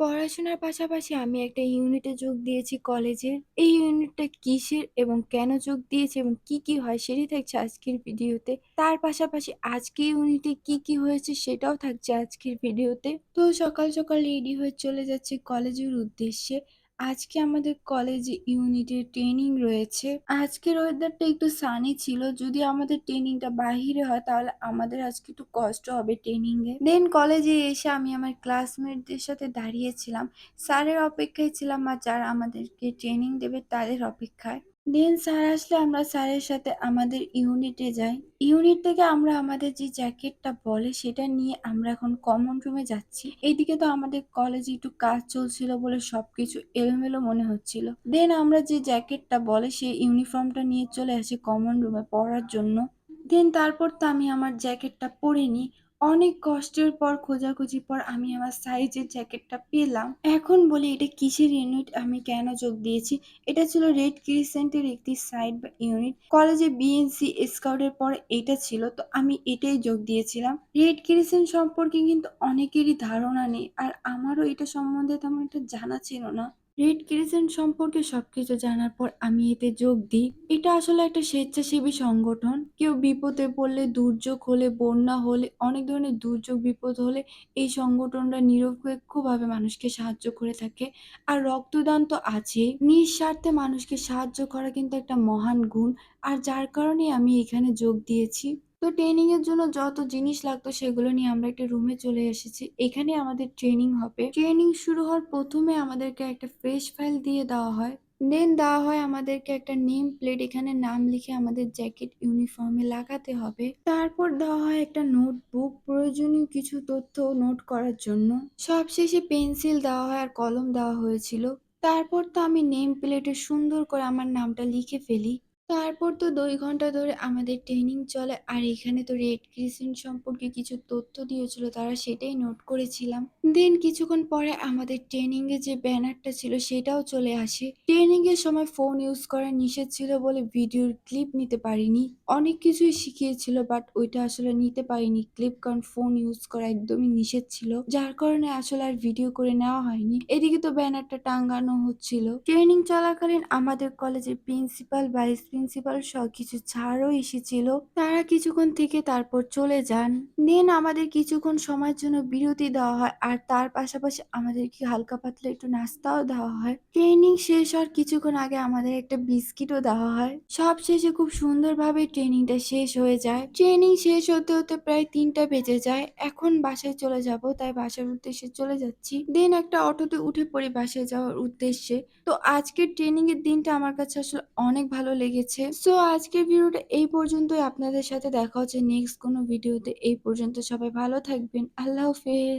পড়াশোনার পাশাপাশি আমি একটা ইউনিটে যোগ দিয়েছি কলেজের। এই ইউনিটটা কিসের এবং কেন যোগ দিয়েছি এবং কি হয় সেটাই থাকছে আজকের ভিডিওতে। তার পাশাপাশি আজকে ইউনিটে কি হয়েছে সেটাও থাকছে আজকের ভিডিওতে। তো সকাল রেডি হয়ে চলে যাচ্ছি কলেজের উদ্দেশ্যে। আজকে আমাদের কলেজে ইউনিটের ট্রেনিং রয়েছে। আজকের ওয়েদারটা একটু সানি ছিল। যদি আমাদের ট্রেনিংটা বাহিরে হয় তাহলে আমাদের আজকে একটু কষ্ট হবে ট্রেনিং এ। দেন কলেজে এসে আমি আমার ক্লাসমেটদের সাথে দাঁড়িয়েছিলাম। স্যারের অপেক্ষায় ছিলাম আর যারা আমাদেরকে ট্রেনিং দেবে তাদের অপেক্ষায়। দেন স্যার আসলে আমরা স্যারের সাথে আমাদের ইউনিটে যাই। ইউনিট থেকে আমরা আমাদের যে জ্যাকেটটা বলে সেটা নিয়ে আমরা এখন কমন রুমে যাচ্ছি। এইদিকে তো আমাদের কলেজে একটু কাজ চলছিল বলে সবকিছু এলোমেলো মনে হচ্ছিল। দেন আমরা যে জ্যাকেটটা বলে সেই ইউনিফর্মটা নিয়ে চলে আসি কমন রুমে পরার জন্য। দেন তারপর তো আমি আমার জ্যাকেটটা পরে নিই। অনেক কষ্টের পর খোঁজাখুঁজির পর আমি আমার সাইজের জ্যাকেটটা পেলাম। এখন বলি এটা কিসের ইউনিট, আমি কেন যোগ দিয়েছি। এটা ছিল রেড ক্রিসেন্টের একটি সাইড বা ইউনিট। কলেজে বিএনসি স্কাউটের পরে এটা ছিল, তো আমি এটাই যোগ দিয়েছিলাম। রেড ক্রিসেন্ট সম্পর্কে কিন্তু অনেকেরই ধারণা নেই, আর আমারও এটা সম্বন্ধে তেমন একটা জানা ছিল না। রেড ক্রিসেন্ট সম্পর্কে সবকিছু জানার পর আমি এতে যোগ দিই। এটা আসলে একটা স্বেচ্ছাসেবী সংগঠন। কেউ বিপদে পড়লে, দুর্যোগ হলে, বন্যা হলে, অনেক ধরনের দুর্যোগ বিপদ হলে এই সংগঠনটা নিরপেক্ষভাবে মানুষকে সাহায্য করে থাকে। আর রক্তদান তো আছেই। নিঃস্বার্থে মানুষকে সাহায্য করা কিন্তু একটা মহান গুণ। আর যার কারণে আমি এখানে যোগ দিয়েছি। তো ট্রেনিং এর জন্য যত জিনিস লাগতো সেগুলো নিয়ে আমরা একটা রুমে চলে এসেছি। এখানে আমাদের ট্রেনিং হবে। ট্রেনিং শুরু হওয়ার প্রথমে আমাদেরকে একটা ফ্রেশ ফাইল দিয়ে দেওয়া হয়। দেন দেওয়া হয় আমাদেরকে একটা নেম প্লেট, এখানে নাম লিখে আমাদের জ্যাকেট ইউনিফর্মে লাগাতে হবে। তারপর দেওয়া হয় একটা নোটবুক, প্রয়োজনীয় কিছু তথ্য নোট করার জন্য। সবশেষে পেন্সিল দেওয়া হয় আর কলম দেওয়া হয়েছিল। তারপর তো আমি নেম প্লেটে সুন্দর করে আমার নামটা লিখে ফেলি। তারপর তো 2 ঘন্টা ধরে আমাদের ট্রেনিং চলে, আর এখানে তো রেড ক্রিসেন্ট সম্পর্কে কিছু তথ্য দিয়েছিল, তারা সেটাই নোট করেছিলাম। দেন কিছুক্ষণ পরে আমাদের ট্রেনিং এ যে ব্যানারটা ছিল সেটাও চলে আসে। ট্রেনিং এর সময় ফোন ইউজ করা নিষেধ ছিল বলে ভিডিওর ক্লিপ নিতে পারিনি। অনেক কিছুই শিখিয়েছিল বাট ওইটা আসলে নিতে পারিনি ক্লিপ, কারণ ফোন ইউজ করা একদমই নিষেধ ছিল, যার কারণে আসলে আর ভিডিও করে নেওয়া হয়নি। এদিকে তো ব্যানারটা টাঙ্গানো হচ্ছিল। ট্রেনিং চলাকালীন আমাদের কলেজের প্রিন্সিপাল, ভাইস প্রিন্সিপাল সহ কিছু স্যারও এসেছিল। তারা কিছুক্ষণ থেকে তারপর চলে যান। দেন আমাদের কিছুক্ষণ সময়ের জন্য বিরতি দেওয়া হয়, আর তার পাশাপাশি আমাদেরকে হালকা পাতলা একটু নাস্তাও দেওয়া হয়। ট্রেনিং শেষ হওয়ার কিছুক্ষণ আগে আমাদের একটা বিস্কিটও দেওয়া হয়। সব শেষে খুব সুন্দরভাবে ট্রেনিংটা শেষ হয়ে যায়। ট্রেনিং শেষ হতে হতে প্রায় 3টা বেজে যায়। এখন বাসায় চলে যাব, তাই বাসার উদ্দেশ্যে চলে যাচ্ছি। দেন একটা অটোতে উঠে পড়ি বাসায় যাওয়ার উদ্দেশ্যে। তো আজকের ট্রেনিং এর দিনটা আমার কাছে আসলে অনেক ভালো লেগেছে। সো আজকের ভিডিওটা এই পর্যন্তই। আপনাদের সাথে দেখা হচ্ছে নেক্সট কোনো ভিডিওতে। এই পর্যন্ত সবাই ভালো থাকবেন। আল্লাহ হাফেজ।